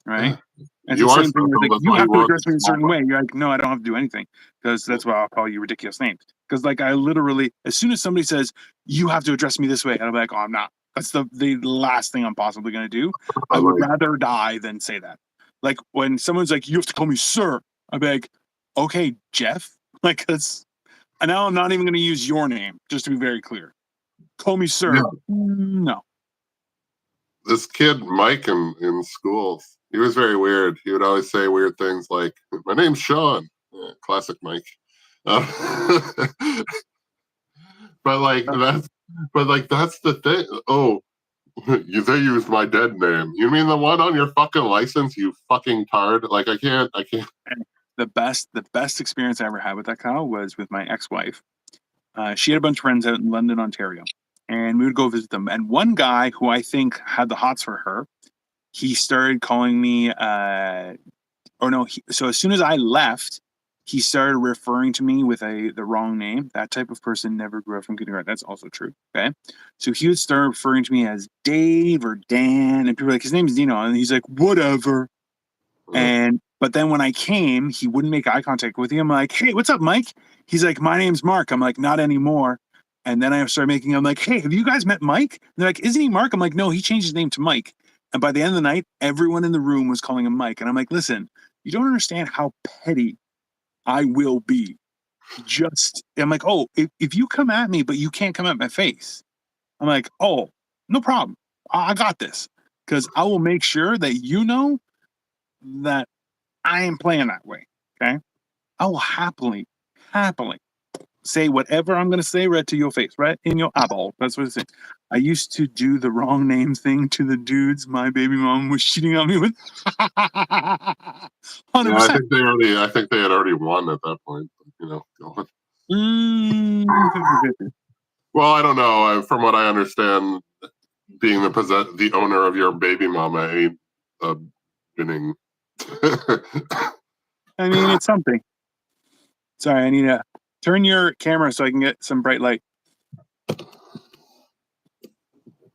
right? And you the are same thing with, you have to address me in a certain way. way. You're like, no, I don't have to do anything because that's why I'll call you ridiculous names. Because I literally, as soon as somebody says you have to address me this way, I'm like, oh, I'm not. That's the last thing I'm possibly going to do. I would rather die than say that. When someone's like, you have to call me sir, I'm like, okay, Jeff. That's, and now I'm not even going to use your name, just to be very clear. Call me sir. Yeah. No. This kid, Mike, in school, he was very weird. He would always say weird things like, my name's Sean. Yeah, classic Mike. That's the thing. Oh, they used my dead name. You mean the one on your fucking license, you fucking tard? I can't. The best experience I ever had with that Kyle was with my ex-wife. She had a bunch of friends out in London, Ontario, and we would go visit them. And one guy who I think had the hots for her, he started calling me. So as soon as I left, he started referring to me with the wrong name. That type of person never grew up from kindergarten. That's also true. Okay. So he would start referring to me as Dave or Dan, and people were like, his name is Dino. And he's like, whatever. But then when I came, he wouldn't make eye contact with me. I'm like, hey, what's up, Mike? He's like, my name's Mark. I'm like, not anymore. And then I started I'm like, hey, have you guys met Mike? And they're like, isn't he Mark? I'm like, no, he changed his name to Mike. And by the end of the night, everyone in the room was calling him Mike. And I'm like, listen, you don't understand how petty I will be. I'm like, oh, if you come at me, but you can't come at my face, I'm like, oh, no problem. I got this. Because I will make sure that you know that I ain't playing that way. Okay. I will happily say whatever I'm going to say right to your face, right in your eyeball. That's what it's saying. I used to do the wrong name thing to the dudes my baby mom was cheating on me with. 100%. Yeah, I think they had already won at that point. You know. 50-50. Well, I don't know. From what I understand, being the owner of your baby mama ain't winning. I mean, it's something. Sorry, I need to turn your camera so I can get some bright light.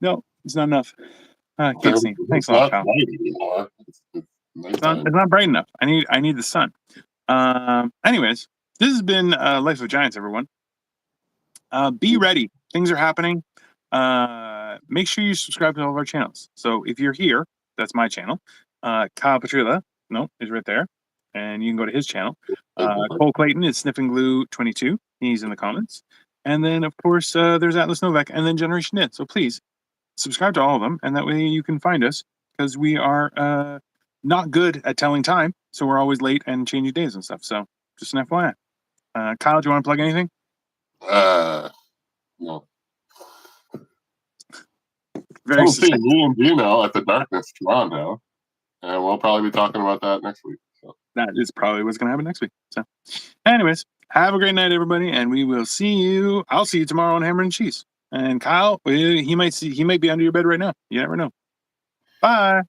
No, it's not enough. I can't see. Thanks a lot, Kyle. It's not bright enough. I need the sun. Anyways, this has been Life of Giants, everyone. Be ready. Things are happening. Make sure you subscribe to all of our channels. So if you're here, that's my channel. Kyle Petrilla, is right there. And you can go to his channel. Cole Clayton is Sniffing Glue 22. He's in the comments. And then, of course, there's Atlas Novak and then Generation Knit. So please subscribe to all of them. And that way you can find us because we are not good at telling time. So we're always late and changing days and stuff. So just an FYI. Kyle, do you want to plug anything? No. Very see me and Dino at the Darkness Toronto. And we'll probably be talking about that next week. So. That is probably what's going to happen next week. So, anyways, have a great night, everybody, and we will see you. I'll see you tomorrow on Hammer and Cheese. And Kyle, he might be under your bed right now. You never know. Bye.